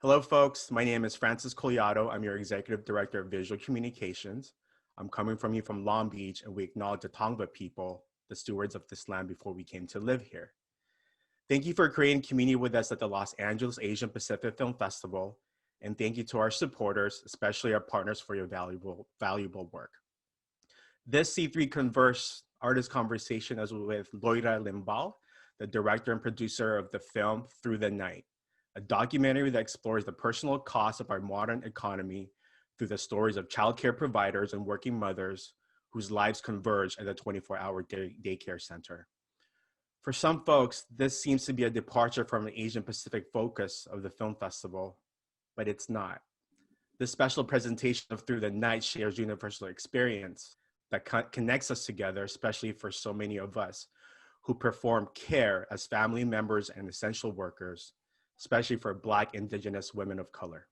Hello, folks. My name is Francis Coliato. I'm your Executive Director of Visual Communications. I'm coming from you from Long Beach, and we acknowledge the Tongva people, the stewards of this land before we came to live here. Thank you for creating community with us at the Los Angeles Asian Pacific Film Festival, and thank you to our supporters, especially our partners, for your valuable work. This C3 Converse artist conversation is with Loira Limbal, the director and producer of the film Through the Night, a documentary that explores the personal costs of our modern economy through the stories of childcare providers and working mothers whose lives converge at the 24-hour daycare center. For some folks, this seems to be a departure from the Asian Pacific focus of the film festival, but it's not. This special presentation of Through the Night shares universal experience that connects us together, especially for so many of us who perform care as family members and essential workers, especially for Black, Indigenous women of color.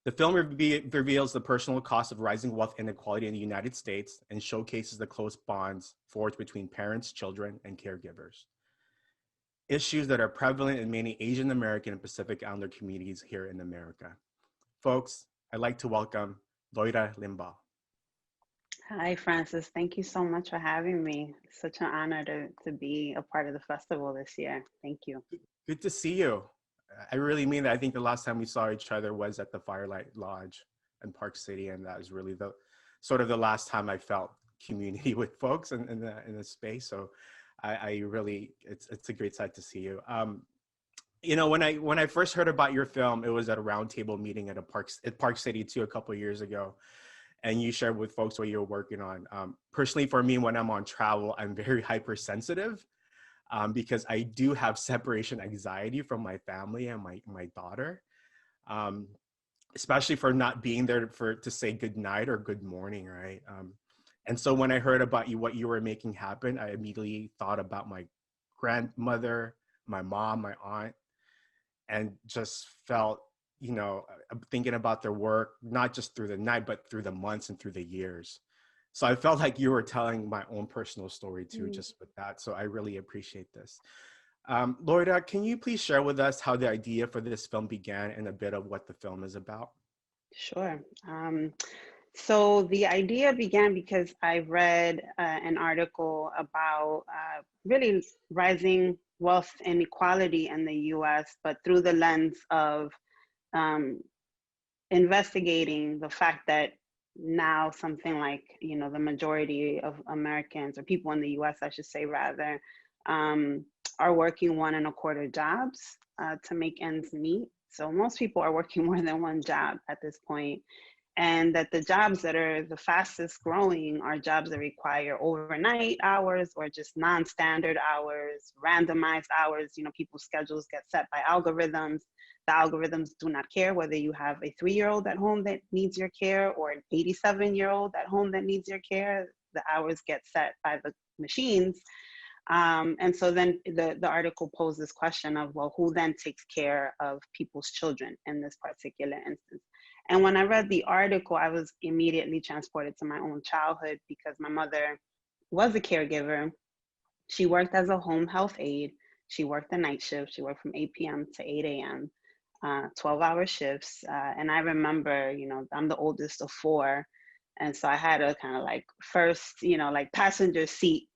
The film reveals the personal cost of rising wealth inequality in the United States and showcases the close bonds forged between parents, children, and caregivers. Issues that are prevalent in many Asian American and Pacific Islander communities here in America. Folks, I'd like to welcome Loira Limbal. Hi, Francis. Thank you so much for having me. It's such an honor to be a part of the festival this year. Thank you. Good to see you. I really mean that. I think the last time we saw each other was at the Firelight Lodge in Park City, and that was really the sort of the last time I felt community with folks in the space. So I really, it's a great sight to see you. You know, when I first heard about your film, it was at a roundtable meeting at Park City too a couple of years ago, and you shared with folks what you're working on. Personally, for me, when I'm on travel, I'm very hypersensitive. Because I do have separation anxiety from my family and my daughter, especially for not being there to say good night or good morning, right? And so when I heard about what you were making happen, I immediately thought about my grandmother, my mom, my aunt, and just felt, thinking about their work, not just through the night, but through the months and through the years. So I felt like you were telling my own personal story too, just with that. So I really appreciate this. Loira, can you please share with us how the idea for this film began and a bit of what the film is about? Sure. So the idea began because I read an article about really rising wealth inequality in the US, but through the lens of um, investigating the fact that now something like, the majority of Americans, or people in the US, I should say rather, um, are working 1.25 jobs to make ends meet. So most people are working more than one job at this point, and that the jobs that are the fastest growing are jobs that require overnight hours or just non-standard hours, randomized hours. People's schedules get set by algorithms. The algorithms do not care whether you have a 3-year-old at home that needs your care or an 87-year-old at home that needs your care. The hours get set by the machines. And so then the article posed this question of, well, who then takes care of people's children in this particular instance? And when I read the article, I was immediately transported to my own childhood because my mother was a caregiver. She worked as a home health aide. She worked the night shift. She worked from 8 p.m. to 8 a.m., 12-hour shifts. And I remember, I'm the oldest of 4. And so I had a kind of like first, like passenger seat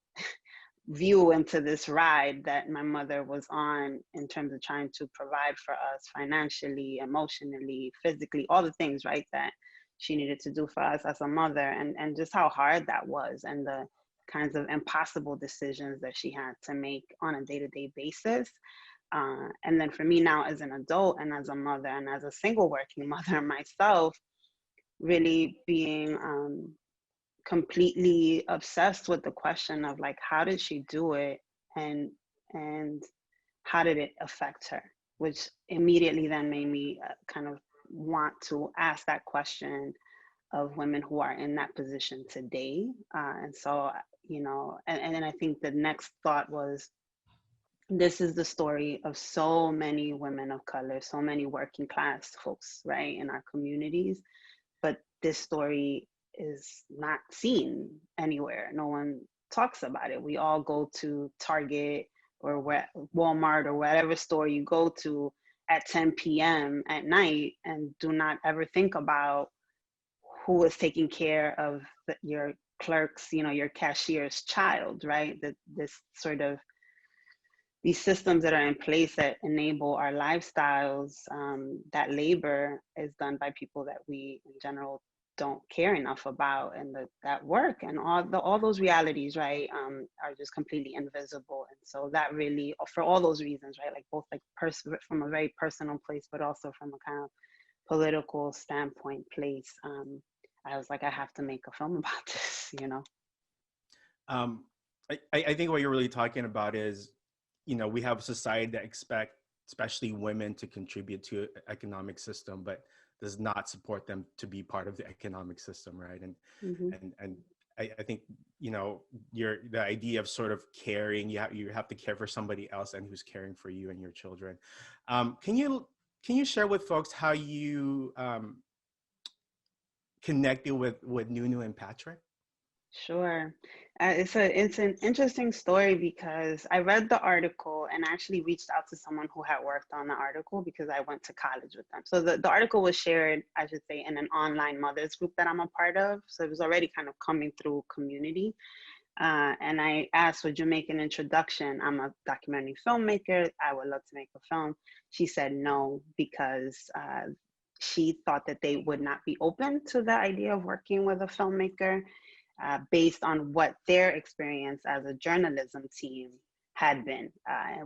view into this ride that my mother was on in terms of trying to provide for us financially, emotionally, physically, all the things, right, that she needed to do for us as a mother, and just how hard that was, and the kinds of impossible decisions that she had to make on a day-to-day basis. And then for me now as an adult and as a mother and as a single working mother myself, really being completely obsessed with the question of like, how did she do it, and how did it affect her, which immediately then made me kind of want to ask that question of women who are in that position today. And so, and then I think the next thought was, this is the story of so many women of color, so many working class folks, right, in our communities. But this story is not seen anywhere. No one talks about it. We all go to Target or Walmart or whatever store you go to, at 10 p.m. at night and do not ever think about who is taking care of your clerk's, your cashier's child, right? That this sort of these systems that are in place that enable our lifestyles, that labor is done by people that we in general don't care enough about, and that work and all those realities, right, are just completely invisible. And so that really, for all those reasons, right, like both like from a very personal place, but also from a kind of political standpoint place, I was like, I have to make a film about this. Um, I think what you're really talking about is, we have a society that expect, especially women, to contribute to economic system, but does not support them to be part of the economic system, right? And Mm-hmm. and I think the idea of sort of caring, you have to care for somebody else and who's caring for you and your children. Can you share with folks how you connected with Nunu and Patrick? Sure. It's an interesting story because I read the article and actually reached out to someone who had worked on the article because I went to college with them. So the article was shared, I should say, in an online mothers group that I'm a part of. So it was already kind of coming through community. And I asked, would you make an introduction? I'm a documentary filmmaker. I would love to make a film. She said no, because she thought that they would not be open to the idea of working with a filmmaker. Based on what their experience as a journalism team had been,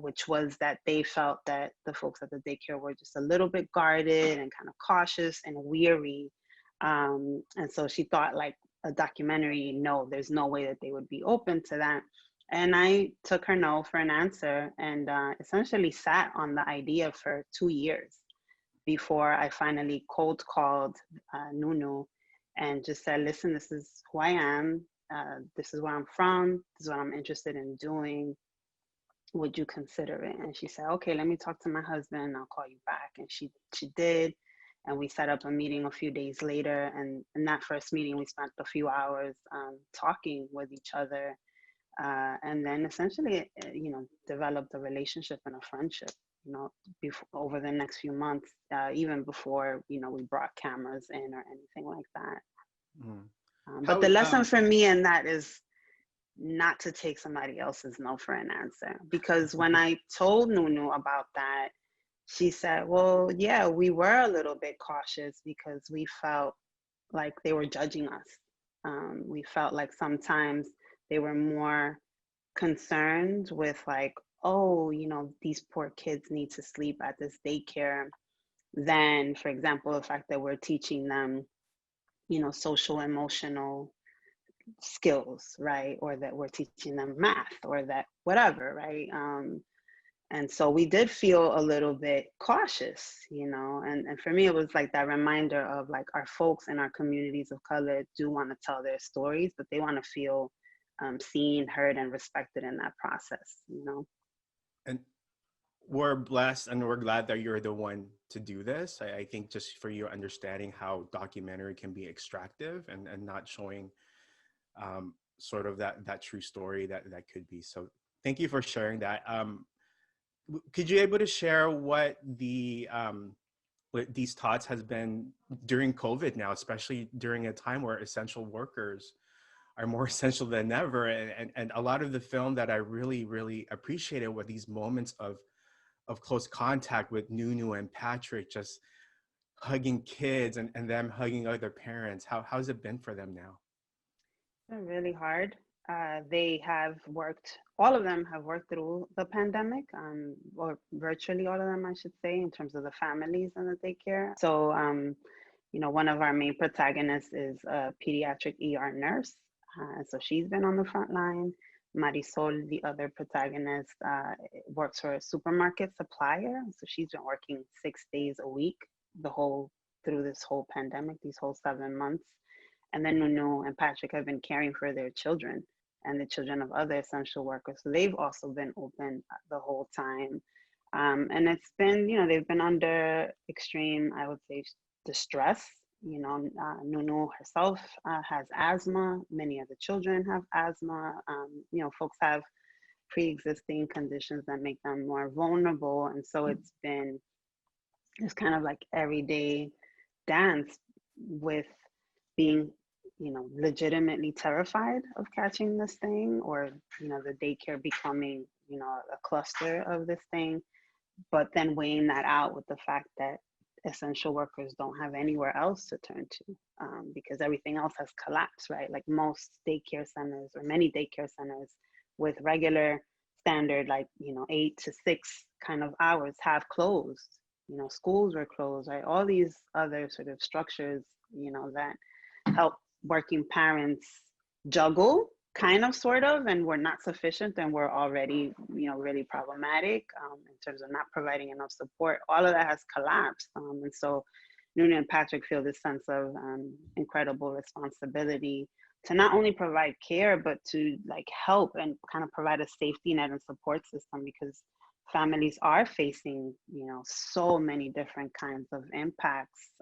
which was that they felt that the folks at the daycare were just a little bit guarded and kind of cautious and weary. And so she thought, like, a documentary, no, there's no way that they would be open to that. And I took her no for an answer, and essentially sat on the idea for 2 years before I finally cold called Nunu and just said, listen, this is who I am. This is where I'm from. This is what I'm interested in doing. Would you consider it? And she said, okay, let me talk to my husband. I'll call you back. And she did. And we set up a meeting a few days later. And in that first meeting, we spent a few hours talking with each other. And then essentially, developed a relationship and a friendship, over the next few months, even before, we brought cameras in or anything like that. Mm. But the lesson for me in that is not to take somebody else's no for an answer. Because when I told Nunu about that, she said, well, yeah, we were a little bit cautious because we felt like they were judging us. We felt like sometimes they were more concerned with, like, oh, these poor kids need to sleep at this daycare, than, for example, the fact that we're teaching them, social emotional skills, right? Or that we're teaching them math or that whatever, right? And so we did feel a little bit cautious, and for me, it was like that reminder of, like, our folks in our communities of color do want to tell their stories, but they want to feel seen, heard, and respected in that process, And we're blessed and we're glad that you're the one to do this. I think just for your understanding how documentary can be extractive and not showing sort of that true story that could be. So thank you for sharing that. Could you able to share what what these thoughts has been during COVID now, especially during a time where essential workers are more essential than ever? And a lot of the film that I really, really appreciated were these moments of close contact with Nunu and Patrick, just hugging kids and them hugging other parents. How's it been for them now? It's been really hard. All of them have worked through the pandemic, or virtually all of them, I should say, in terms of the families and the daycare. So, one of our main protagonists is a pediatric ER nurse. So she's been on the front line. Marisol, the other protagonist, works for a supermarket supplier. So she's been working 6 days a week through this whole pandemic, these whole 7 months. And then Nunu and Patrick have been caring for their children and the children of other essential workers. So they've also been open the whole time. And it's been, they've been under extreme, I would say, distress. Nunu herself has asthma. Many of the children have asthma. Folks have pre-existing conditions that make them more vulnerable. And so it's been this kind of like everyday dance with being, legitimately terrified of catching this thing, or, the daycare becoming, a cluster of this thing, but then weighing that out with the fact that essential workers don't have anywhere else to turn to, because everything else has collapsed, right? Like most daycare centers, or many daycare centers with regular standard, like, 8 to 6 kind of hours, have closed. Schools were closed, right? All these other sort of structures, that help working parents juggle, kind of, sort of, and were not sufficient, and were already, really problematic, in terms of not providing enough support. All of that has collapsed, and so Nuna and Patrick feel this sense of, incredible responsibility to not only provide care, but to like help and kind of provide a safety net and support system, because families are facing, so many different kinds of impacts,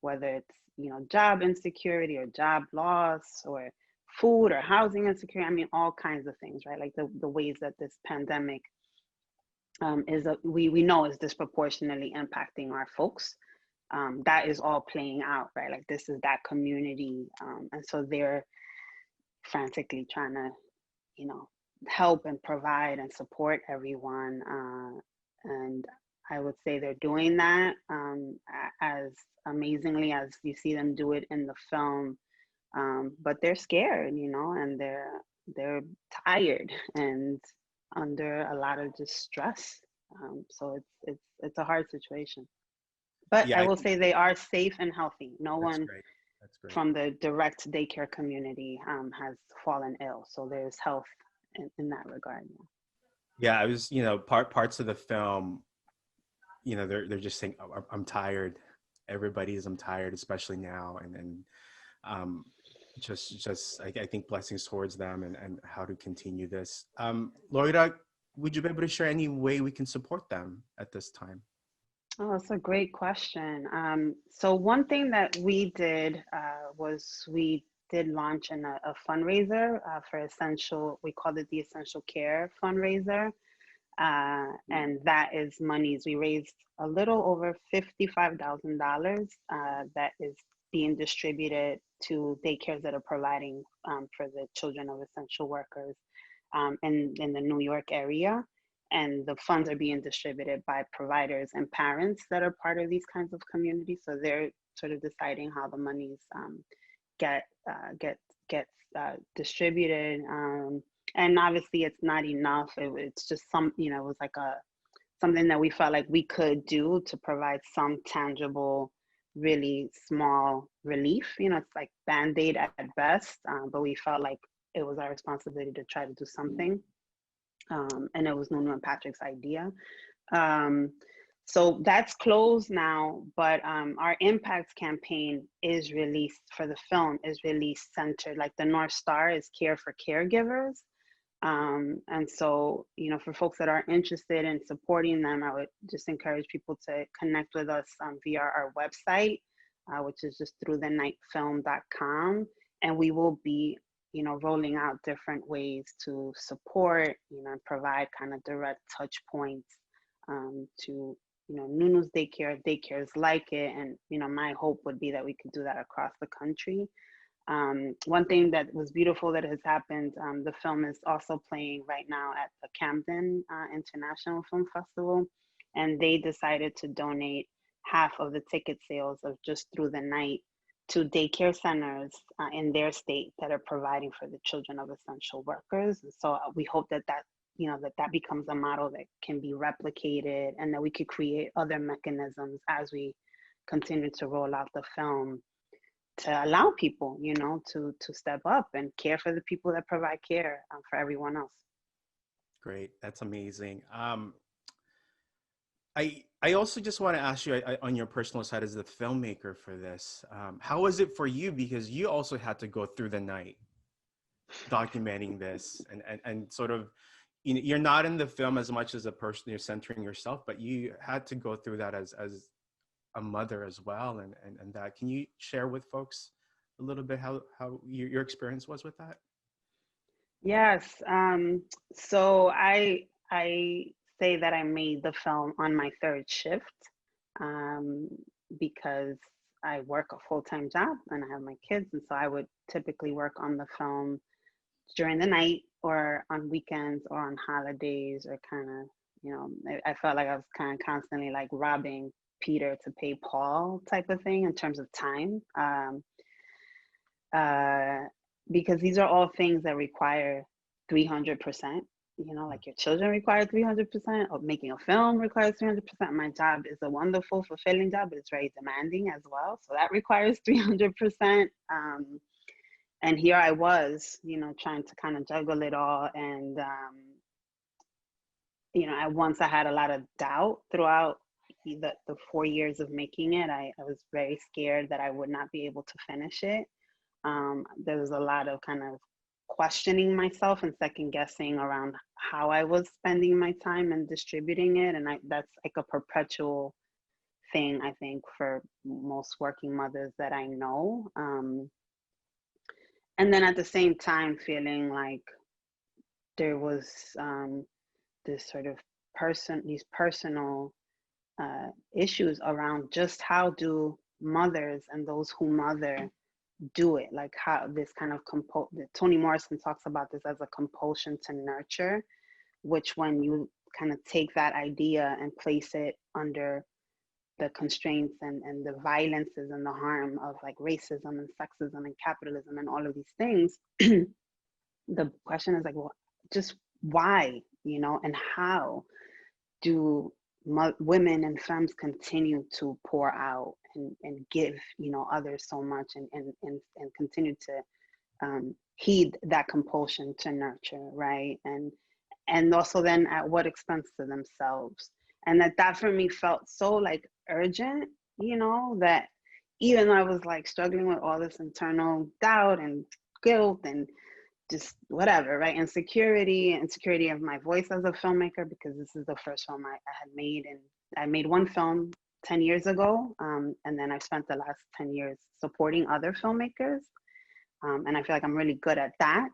whether it's, job insecurity or job loss, or food or housing insecurity. I mean, all kinds of things, right? Like the ways that this pandemic, we know is disproportionately impacting our folks. That is all playing out, right? Like this is that community, and so they're frantically trying to, you know, help and provide and support everyone. And I would say they're doing that, as amazingly as you see them do it in the film. But they're scared, and they're tired and under a lot of distress. So it's a hard situation. But Yeah, I I will think say they are safe and healthy. No that's one great. That's great. from the direct daycare community, has fallen ill. So there's health in that regard. Yeah. Yeah, I was, parts of the film, they're just saying, oh, I'm tired. Everybody is, I'm tired, especially now. And um, just I think blessings towards them, and how to continue this. Loira, would you be able to share any way we can support them at this time? Oh, that's a great question. So one thing that we did, was we did launch a fundraiser, for essential. We called it the Essential Care Fundraiser, and that is monies. We raised a little over $55,000, that is being distributed to daycares that are providing, for the children of essential workers, in the New York area. And the funds are being distributed by providers and parents that are part of these kinds of communities. So they're sort of deciding how the monies, get uh, get get distributed. And obviously, it's not enough. It's just it was like something that we felt like we could do to provide some tangible, really small relief. It's like Band-Aid at best, but we felt like it was our responsibility to try to do something. And it was Nunu and Patrick's idea. Um, so that's closed now, but, our impact campaign is released for the film, is really centered, like the North Star is care for caregivers. And so, for folks that are interested in supporting them, I would just encourage people to connect with us, via our website, which is just throughthenightfilm.com. And we will be, rolling out different ways to support, and provide kind of direct touch points, to, Nunu's daycare, daycares like it. And, my hope would be that we could do that across the country. One thing that was beautiful that has happened, the film is also playing right now at the Camden, International Film Festival, and they decided to donate half of the ticket sales of Just Through the Night to daycare centers, in their state that are providing for the children of essential workers. And so, we hope that becomes a model that can be replicated, and that we could create other mechanisms as we continue to roll out the film, to allow people, to step up and care for the people that provide care, for everyone else. Great, that's amazing. I also just want to ask you, on your personal side as the filmmaker for this, how was it for you? Because you also had to go through the night documenting this, and sort of, you're not in the film as much as a person, you're centering yourself, but you had to go through that as a mother as well, and that. Can you share with folks a little bit how your experience was with that? Yes. So I say that I made the film on my third shift. um, because I work a full-time job and I have my kids. And so I would typically work on the film during the night or on weekends or on holidays or kind of, I felt like I was kind of constantly like robbing Peter to pay Paul type of thing in terms of time. Uh, because these are all things that require 300%. Like your children require 300%, or making a film requires 300%. My job is a wonderful, fulfilling job, but it's very demanding as well. So that requires 300%. And here I was, trying to kind of juggle it all. And, once I had a lot of doubt throughout the 4 years of making it, I was very scared that I would not be able to finish it. There was a lot of kind of questioning myself and second guessing around how I was spending my time and distributing it. And that's like a perpetual thing, I think, for most working mothers that I know. And then at the same time, feeling like there was this sort of these personal issues around just how do mothers and those who mother do it, like how this kind of Toni Morrison talks about this as a compulsion to nurture, which when you kind of take that idea and place it under the constraints and the violences and the harm of like racism and sexism and capitalism and all of these things, the question is like, well, just why, and how do women and femmes continue to pour out and give, others so much and continue to heed that compulsion to nurture, right? And also then at what expense to themselves. And that for me felt so like urgent, that even though I was like struggling with all this internal doubt and guilt and just whatever, right? Insecurity of my voice as a filmmaker, because this is the first film I had made. And I made one film 10 years ago. And then I've spent the last 10 years supporting other filmmakers. And I feel like I'm really good at that.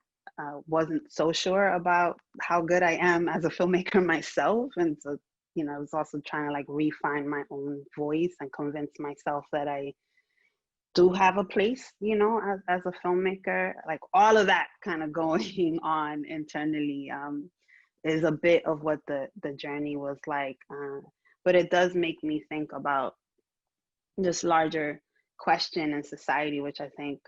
Wasn't so sure about how good I am as a filmmaker myself. And so, I was also trying to like refine my own voice and convince myself that I do have a place, as a filmmaker. Like all of that kind of going on internally is a bit of what the journey was like. But it does make me think about this larger question in society, which I think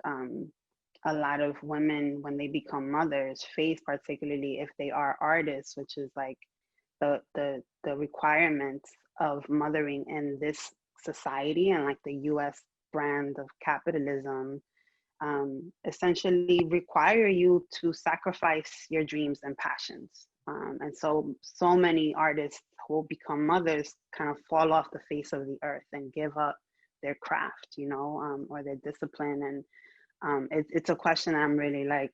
a lot of women, when they become mothers, face, particularly if they are artists, which is like the requirements of mothering in this society and like the US brand of capitalism, essentially require you to sacrifice your dreams and passions. And so many artists who will become mothers kind of fall off the face of the earth and give up their craft, or their discipline. And it's a question I'm really like,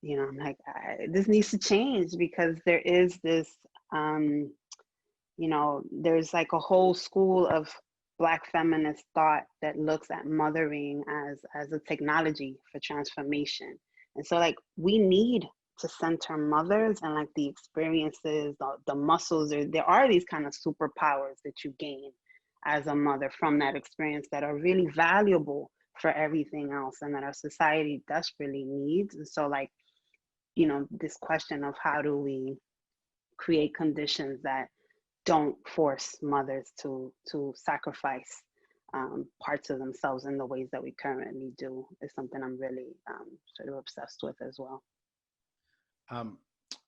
I'm like, this needs to change, because there is this, there's like a whole school of Black feminist thought that looks at mothering as a technology for transformation. And so like we need to center mothers and like the experiences, the muscles, there are these kind of superpowers that you gain as a mother from that experience that are really valuable for everything else and that our society desperately needs. And so like, this question of how do we create conditions that don't force mothers to sacrifice parts of themselves in the ways that we currently do is something I'm really sort of obsessed with as well.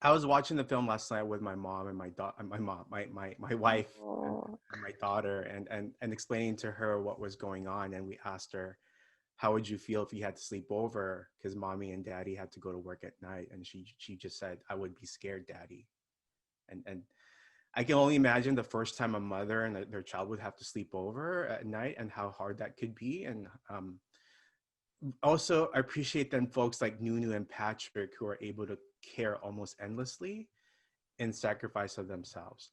I was watching the film last night with my mom and my wife, and my daughter, and explaining to her what was going on. And we asked her, how would you feel if you had to sleep over? Because mommy and daddy had to go to work at night. And she just said, I would be scared, daddy. And I can only imagine the first time a mother and their child would have to sleep over at night and how hard that could be. And also, I appreciate them folks like Nunu and Patrick who are able to care almost endlessly in sacrifice of themselves.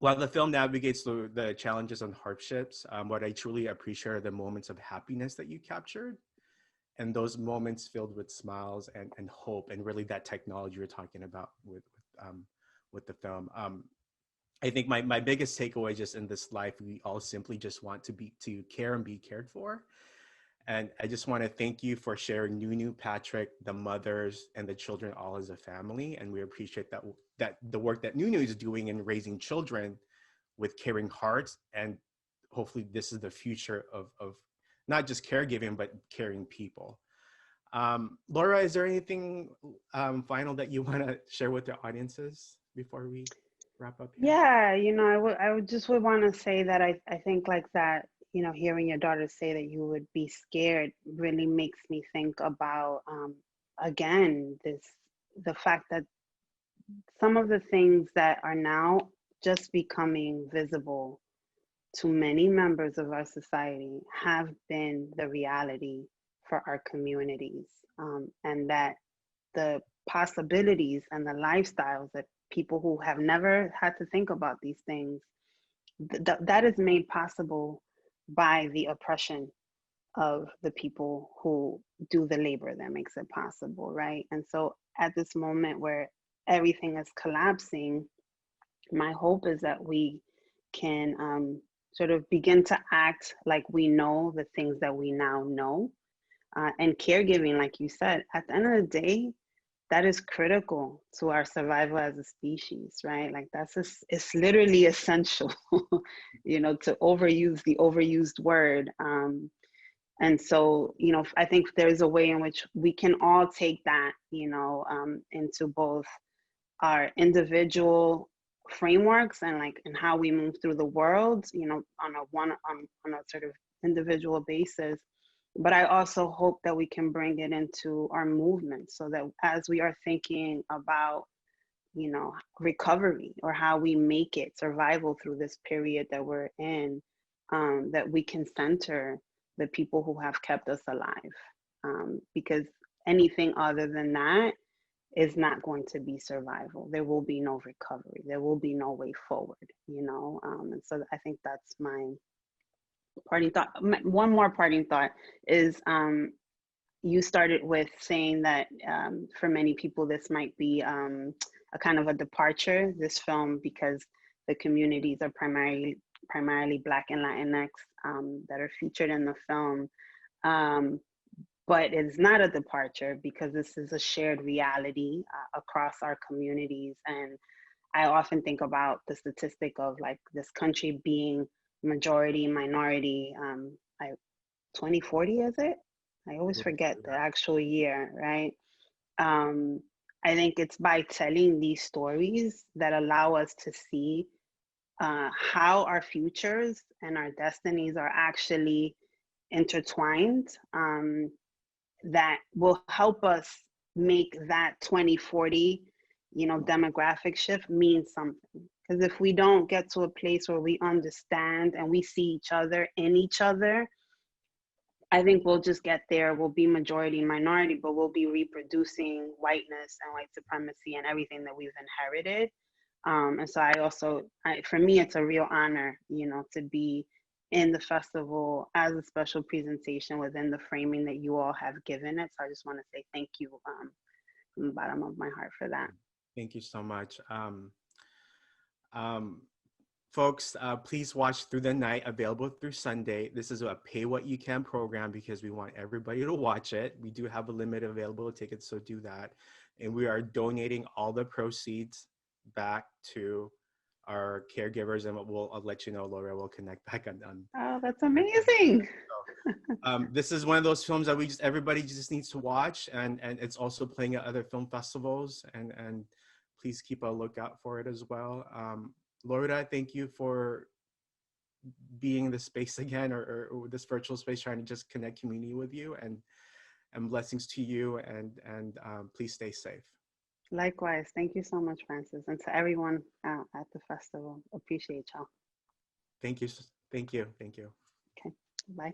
While the film navigates the challenges and hardships, what I truly appreciate are the moments of happiness that you captured, and those moments filled with smiles and hope, and really that technology you're talking about with the film. I think my biggest takeaway just in this life, we all simply just want to care and be cared for. And I just want to thank you for sharing Nunu, Patrick, the mothers, and the children all as a family. And we appreciate that the work that Nunu is doing in raising children with caring hearts. And hopefully this is the future of not just caregiving, but caring people. Laura, is there anything final that you want to share with the audiences before we wrap up here? Yeah, I would just would want to say that I think like that, hearing your daughter say that you would be scared really makes me think about, again, the fact that some of the things that are now just becoming visible to many members of our society have been the reality for our communities, and that the possibilities and the lifestyles that people who have never had to think about these things, that is made possible by the oppression of the people who do the labor that makes it possible, right? And so at this moment where everything is collapsing, my hope is that we can, sort of begin to act like we know the things that we now know. And caregiving, like you said, at the end of the day, that is critical to our survival as a species, right? Like that's just, it's literally essential, to overuse the overused word. And so, I think there's a way in which we can all take that, into both our individual frameworks and how we move through the world, on a sort of individual basis. But I also hope that we can bring it into our movement so that as we are thinking about, recovery or how we make it survival through this period that we're in, that we can center the people who have kept us alive. Because anything other than that is not going to be survival. There will be no recovery. There will be no way forward. And so I think that's my parting thought. One more parting thought is, you started with saying that, for many people, this might be, a kind of a departure, this film, because the communities are primarily Black and Latinx, that are featured in the film. Um, but it's not a departure because this is a shared reality, across our communities. And I often think about the statistic of like this country being majority minority. I 2040, is it? I always forget the actual year, right? Um, I think it's by telling these stories that allow us to see, how our futures and our destinies are actually intertwined, that will help us make that 2040, demographic shift mean something. Because if we don't get to a place where we understand and we see each other in each other, I think we'll just get there. We'll be majority minority, but we'll be reproducing whiteness and white supremacy and everything that we've inherited. And so for me, it's a real honor, to be in the festival as a special presentation within the framing that you all have given it. So I just want to say thank you, from the bottom of my heart for that. Thank you so much. Folks, please watch Through the Night, available through Sunday. This is a pay what you can program because we want everybody to watch it. We do have a limit available tickets, so do that. And we are donating all the proceeds back to our caregivers, and I'll let you know, Laura, we'll connect back on. Oh, that's amazing. So, this is one of those films that everybody just needs to watch, and it's also playing at other film festivals, and please keep a lookout for it as well. Laura, thank you for being in this space again, or this virtual space, trying to just connect community with you, and blessings to you, and please stay safe. Likewise. Thank you so much, Francis, and to everyone at the festival. Appreciate y'all. Thank you. Thank you. Thank you. Okay. Bye.